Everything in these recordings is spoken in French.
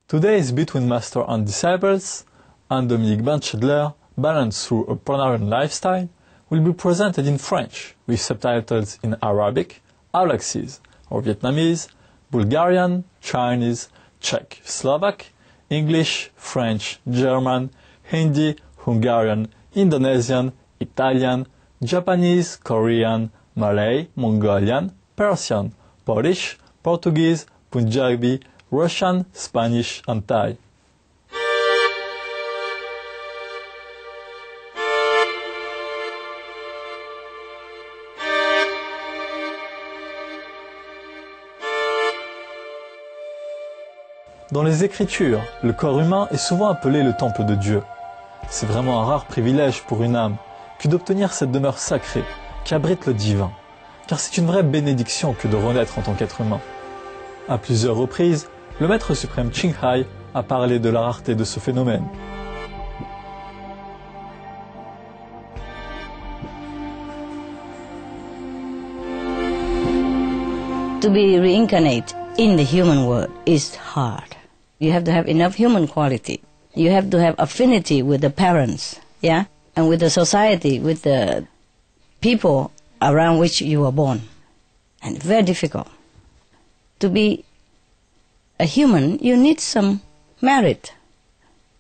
Today's Between Master and Disciples and Dominique Banchedler, Balanced Through a Pranarian Lifestyle, will be presented in French with subtitles in Arabic, Aulaxese, or Vietnamese, Bulgarian, Chinese, Czech, Slovak, English, French, German, Hindi, Hungarian, Indonesian, Italian, Japanese, Korean, Malay, Mongolian, Persian, Polish, Portuguese, Punjabi, Russian, Spanish, and Thai. Dans les Écritures, le corps humain est souvent appelé le temple de Dieu. C'est vraiment un rare privilège pour une âme que d'obtenir cette demeure sacrée qui abrite le divin, car c'est une vraie bénédiction que de renaître en tant qu'être humain. À plusieurs reprises, le maître suprême Ching Hai a parlé de la rareté de ce phénomène. To be reincarnate in the human world is hard. You have to have enough human quality. You have to have affinity with the parents, yeah, and with the society, with the people around which you were born. And very difficult. To be a human, you need some merit.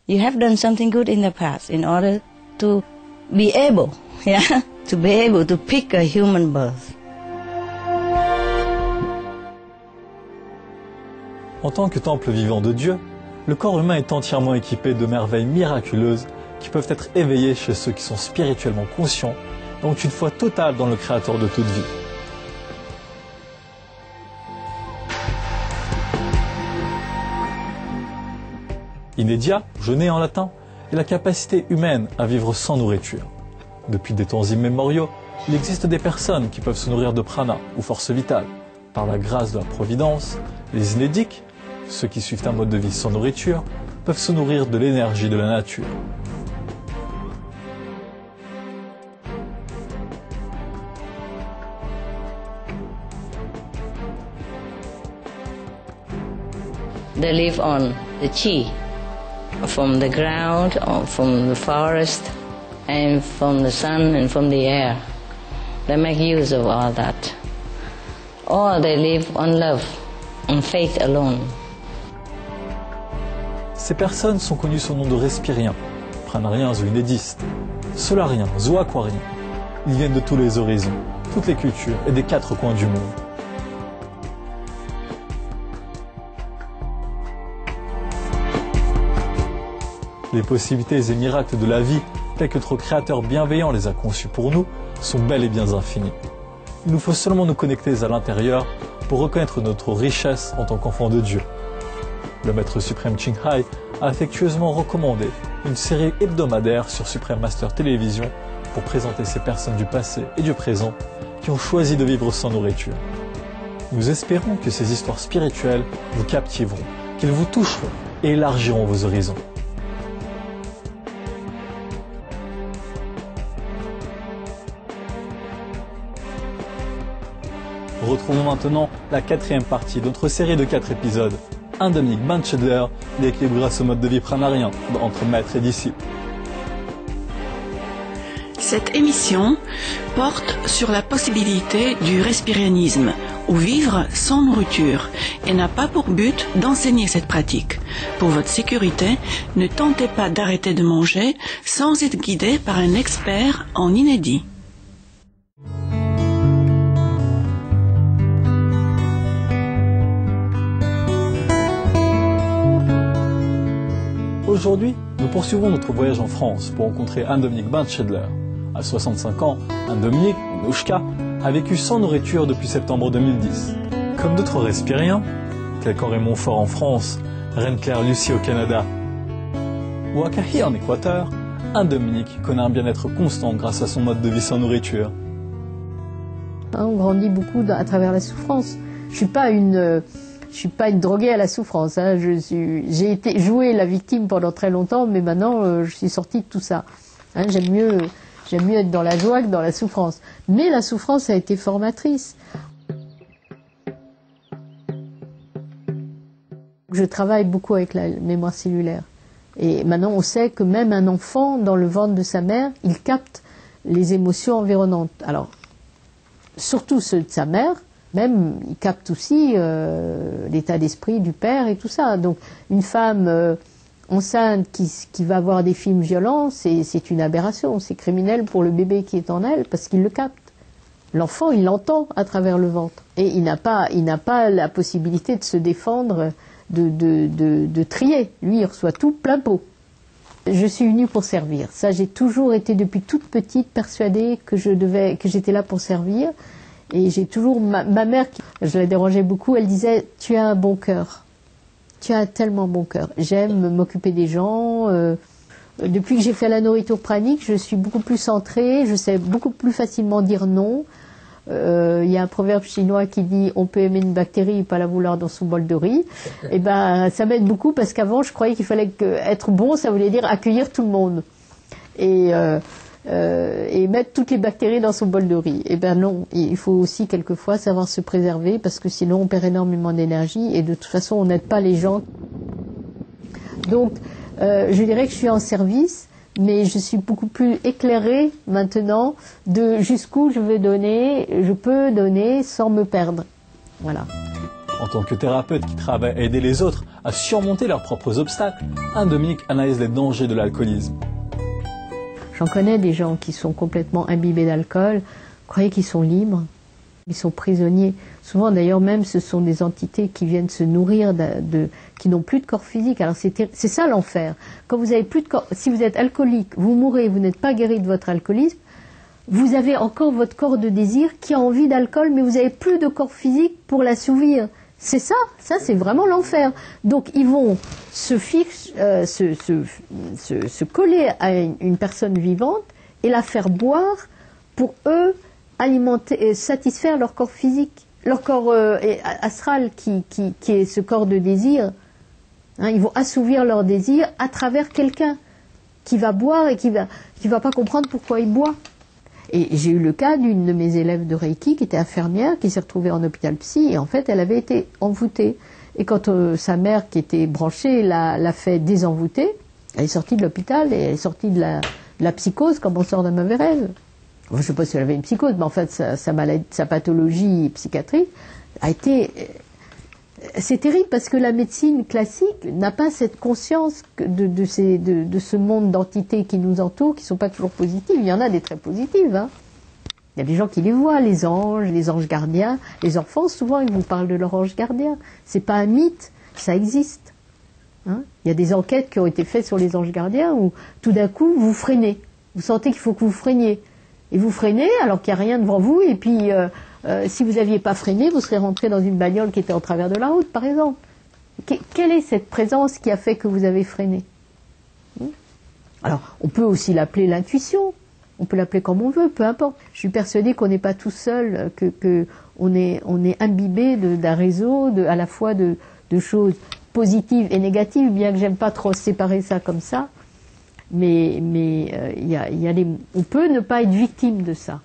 You have done something good in the past in order to be able, yeah, to be able to pick a human birth. En tant que temple vivant de Dieu, le corps humain est entièrement équipé de merveilles miraculeuses qui peuvent être éveillées chez ceux qui sont spirituellement conscients et ont une foi totale dans le Créateur de toute vie. Inédia, jeûner en latin, est la capacité humaine à vivre sans nourriture. Depuis des temps immémoriaux, il existe des personnes qui peuvent se nourrir de prana ou force vitale. Par la grâce de la providence, les inédiques, ceux qui suivent un mode de vie sans nourriture, peuvent se nourrir de l'énergie de la nature. They live on the chi, from the ground, or from the forest, and from the sun and from the air. They make use of all that. Or they live on love, on faith alone. Ces personnes sont connues sous le nom de respiriens, pranariens ou inédistes, solariens ou aquariens. Ils viennent de tous les horizons, toutes les cultures et des quatre coins du monde. Les possibilités et miracles de la vie, tels que notre Créateur bienveillant les a conçus pour nous, sont bel et bien infinis. Il nous faut seulement nous connecter à l'intérieur pour reconnaître notre richesse en tant qu'enfant de Dieu. Le maître suprême Ching Hai a affectueusement recommandé une série hebdomadaire sur Supreme Master Télévision pour présenter ces personnes du passé et du présent qui ont choisi de vivre sans nourriture. Nous espérons que ces histoires spirituelles vous captiveront, qu'elles vous toucheront et élargiront vos horizons. Retrouvons maintenant la quatrième partie de notre série de 4 épisodes. Un Dominique Banchedler l'équilibre ce mode de vie pranarien entre maître et disciple. Cette émission porte sur la possibilité du respirianisme, ou vivre sans nourriture, et n'a pas pour but d'enseigner cette pratique. Pour votre sécurité, ne tentez pas d'arrêter de manger sans être guidé par un expert en inédit. Aujourd'hui, nous poursuivons notre voyage en France pour rencontrer Anne-Dominique Banchedler. À 65 ans, Anne-Dominique, Nouchka, a vécu sans nourriture depuis septembre 2010. Comme d'autres respiriens, tels qu'en Raymond Fort en France, Reine-Claire Lucie au Canada ou Akahi en Équateur, Anne-Dominique connaît un bien-être constant grâce à son mode de vie sans nourriture. On grandit beaucoup à travers la souffrance. Je suis pas une droguée à la souffrance. Hein. J'ai été joué la victime pendant très longtemps, mais maintenant je suis sortie de tout ça. Hein, j'aime mieux être dans la joie que dans la souffrance. Mais la souffrance a été formatrice. Je travaille beaucoup avec la mémoire cellulaire. Et maintenant, on sait que même un enfant, dans le ventre de sa mère, il capte les émotions environnantes. Alors, surtout ceux de sa mère, même, il capte aussi l'état d'esprit du père et tout ça. Donc, une femme enceinte qui va voir des films violents, c'est une aberration. C'est criminel pour le bébé qui est en elle, parce qu'il le capte. L'enfant, il l'entend à travers le ventre. Et il n'a pas la possibilité de se défendre, de trier. Lui, il reçoit tout plein pot. Je suis venue pour servir. Ça, j'ai toujours été depuis toute petite persuadée que j'étais là pour servir. Et j'ai toujours ma mère, je la dérangeais beaucoup, elle disait « Tu as un bon cœur. Tu as un tellement bon cœur. J'aime m'occuper des gens. Depuis que j'ai fait la nourriture pranique, je suis beaucoup plus centrée. Je sais beaucoup plus facilement dire non. Il y a un proverbe chinois qui dit on peut aimer une bactérie et pas la vouloir dans son bol de riz. Et ben ça m'aide beaucoup parce qu'avant je croyais qu'il fallait être bon, ça voulait dire accueillir tout le monde et mettre toutes les bactéries dans son bol de riz. Et ben non, il faut aussi quelquefois savoir se préserver parce que sinon on perd énormément d'énergie et de toute façon on n'aide pas les gens. Donc je dirais que je suis en service. Mais je suis beaucoup plus éclairée maintenant de jusqu'où je peux donner sans me perdre. Voilà. En tant que thérapeute qui travaille à aider les autres à surmonter leurs propres obstacles, Anne-Dominique analyse les dangers de l'alcoolisme. J'en connais des gens qui sont complètement imbibés d'alcool, croyez qu'ils sont libres, ils sont prisonniers. Souvent d'ailleurs même ce sont des entités qui viennent se nourrir qui n'ont plus de corps physique. Alors c'est ça l'enfer. Quand vous avez plus de corps, si vous êtes alcoolique, vous mourrez, vous n'êtes pas guéri de votre alcoolisme, vous avez encore votre corps de désir qui a envie d'alcool, mais vous n'avez plus de corps physique pour l'assouvir. C'est ça c'est vraiment l'enfer. Donc ils vont se coller à une personne vivante et la faire boire pour eux alimenter et satisfaire leur corps physique, leur corps astral qui est ce corps de désir. Hein, ils vont assouvir leur désir à travers quelqu'un qui va boire et qui va pas comprendre pourquoi il boit. Et j'ai eu le cas d'une de mes élèves de Reiki qui était infirmière, qui s'est retrouvée en hôpital psy et en fait elle avait été envoûtée. Et quand sa mère qui était branchée l'a fait désenvoûter, elle est sortie de l'hôpital et elle est sortie de la psychose comme on sort d'un mauvais rêve. Je ne sais pas si elle avait une psychose, mais en fait, sa pathologie psychiatrique a été... C'est terrible parce que la médecine classique n'a pas cette conscience de ce monde d'entités qui nous entourent, qui ne sont pas toujours positives. Il y en a des très positives. Hein. Il y a des gens qui les voient, les anges gardiens. Les enfants, souvent, ils vous parlent de leur ange gardien. Ce n'est pas un mythe, ça existe. Hein. Il y a des enquêtes qui ont été faites sur les anges gardiens où tout d'un coup, vous freinez. Vous sentez qu'il faut que vous freiniez. Et vous freinez alors qu'il n'y a rien devant vous, et puis si vous n'aviez pas freiné, vous serez rentré dans une bagnole qui était en travers de la route, par exemple. Quelle est cette présence qui a fait que vous avez freiné? Alors, on peut aussi l'appeler l'intuition, on peut l'appeler comme on veut, peu importe. Je suis persuadée qu'on n'est pas tout seul, qu'on est imbibé d'un réseau à la fois de choses positives et négatives, bien que j'aime pas trop séparer ça comme ça. Mais on peut ne pas être victime de ça.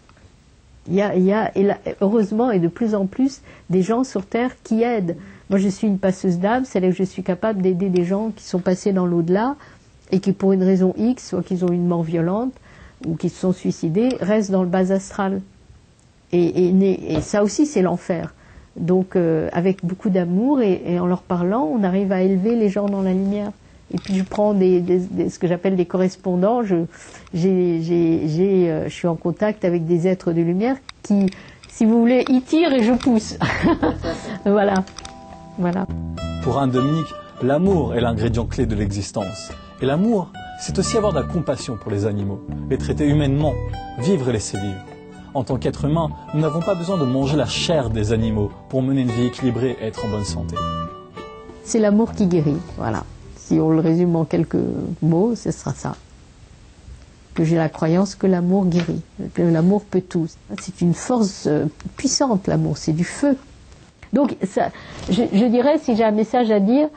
Il y a heureusement et de plus en plus des gens sur Terre qui aident. Moi je suis une passeuse d'âme, c'est là que je suis capable d'aider des gens qui sont passés dans l'au-delà et qui pour une raison X, soit qu'ils ont eu une mort violente ou qui se sont suicidés, restent dans le bas astral. Et ça aussi c'est l'enfer. Donc avec beaucoup d'amour et en leur parlant, on arrive à élever les gens dans la lumière. Et puis je prends ce que j'appelle des correspondants. Je suis en contact avec des êtres de lumière qui, si vous voulez, ils tirent et je pousse. Voilà. Pour Anne-Dominique, l'amour est l'ingrédient clé de l'existence. Et l'amour, c'est aussi avoir de la compassion pour les animaux, les traiter humainement, vivre et laisser vivre. En tant qu'être humain, nous n'avons pas besoin de manger la chair des animaux pour mener une vie équilibrée et être en bonne santé. C'est l'amour qui guérit, voilà. Si on le résume en quelques mots, ce sera ça. Que j'ai la croyance que l'amour guérit, que l'amour peut tout. C'est une force puissante, l'amour, c'est du feu. Donc, ça, je dirais, si j'ai un message à dire,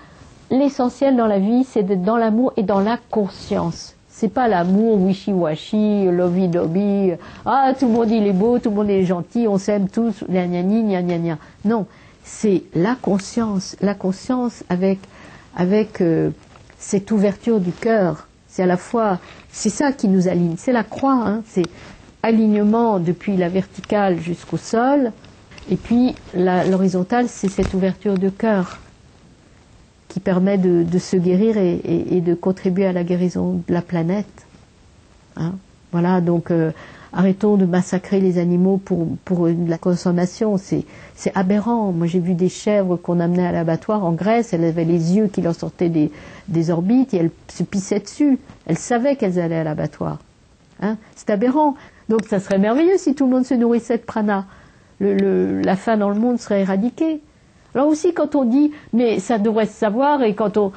l'essentiel dans la vie, c'est d'être dans l'amour et dans la conscience. C'est pas l'amour wishy-washy, lovey-dovey, ah, tout le monde il est beau, tout le monde est gentil, on s'aime tous, gna gna gna gna gna. Non, c'est la conscience avec cette ouverture du cœur. C'est à la fois, c'est ça qui nous aligne, c'est la croix, hein, c'est alignement depuis la verticale jusqu'au sol, et puis l'horizontale, c'est cette ouverture de cœur qui permet de se guérir et de contribuer à la guérison de la planète. Hein. Voilà, donc arrêtons de massacrer les animaux pour la consommation, c'est aberrant. Moi j'ai vu des chèvres qu'on amenait à l'abattoir en Grèce, elles avaient les yeux qui leur sortaient des orbites et elles se pissaient dessus. Elles savaient qu'elles allaient à l'abattoir. Hein. C'est aberrant. Donc ça serait merveilleux si tout le monde se nourrissait de prana. La faim dans le monde serait éradiquée. Alors aussi quand on dit, mais ça devrait se savoir, et quand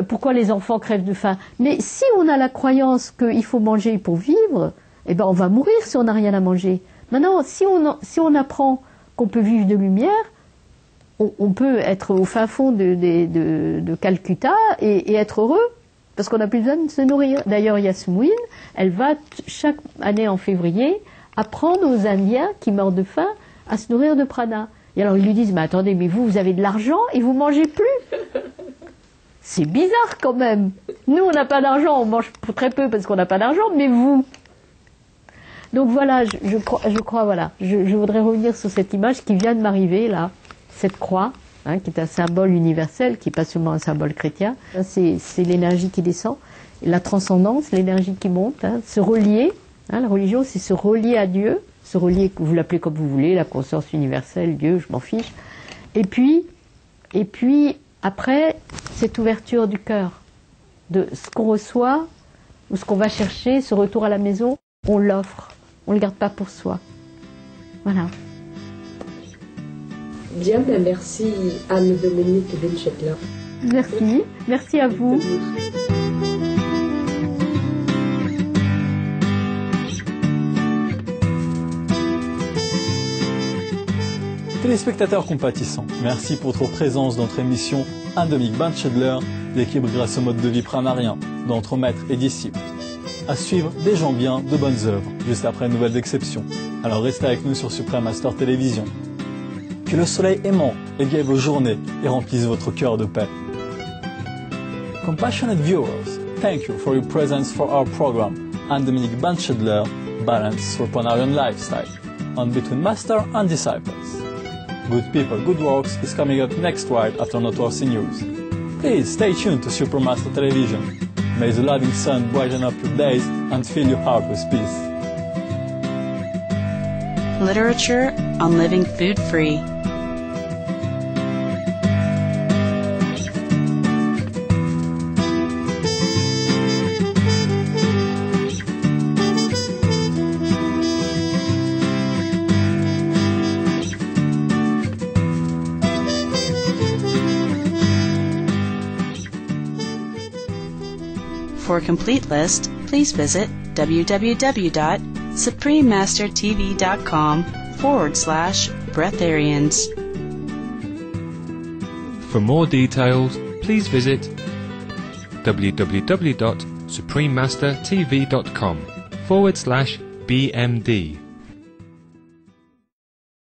pourquoi les enfants crèvent de faim. Mais si on a la croyance qu'il faut manger pour vivre, eh ben on va mourir si on n'a rien à manger. Maintenant, si on apprend qu'on peut vivre de lumière, on peut être au fin fond de Calcutta et être heureux, parce qu'on n'a plus besoin de se nourrir. D'ailleurs, Yasmine, elle va chaque année en février apprendre aux Indiens qui meurent de faim à se nourrir de prana. Et alors ils lui disent, mais attendez, mais vous avez de l'argent et vous mangez plus. C'est bizarre quand même. Nous, on n'a pas d'argent, on mange très peu parce qu'on n'a pas d'argent, mais vous. Donc voilà, je crois, voilà. Je voudrais revenir sur cette image qui vient de m'arriver, là, cette croix, hein, qui est un symbole universel, qui n'est pas seulement un symbole chrétien. C'est l'énergie qui descend, la transcendance, l'énergie qui monte, hein, se relier. Hein, la religion, c'est se relier à Dieu. Se relier, vous l'appelez comme vous voulez, la conscience universelle, Dieu, je m'en fiche. Et puis, après, cette ouverture du cœur, de ce qu'on reçoit, ou ce qu'on va chercher, ce retour à la maison, on l'offre, on ne le garde pas pour soi. Voilà. Bien, ben merci Anne-Dominique Vinchetler. Merci à vous. Téléspectateurs compatissants, merci pour votre présence dans notre émission Anne-Dominique Vinchetler, l'équilibre grâce au mode de vie pramarien, d'entre maîtres et disciples. À suivre, des gens bien, de bonnes œuvres, juste après une nouvelle d'exception. Alors restez avec nous sur Supreme Master Télévision. Que le soleil aimant égaye vos journées et remplisse votre cœur de paix. Compassionate viewers, thank you for your presence for our program Anne-Dominique Vinchetler, Balance for Pranarian Lifestyle, on Between Master and Disciples. Good People, Good Works is coming up next right after Noteworthy News. Please stay tuned to Supermaster Television. May the loving sun brighten up your days and fill your heart with peace. Literature on living food-free. For a complete list, please visit www.suprememastertv.com/breatharians. For more details, please visit www.suprememastertv.com/BMD.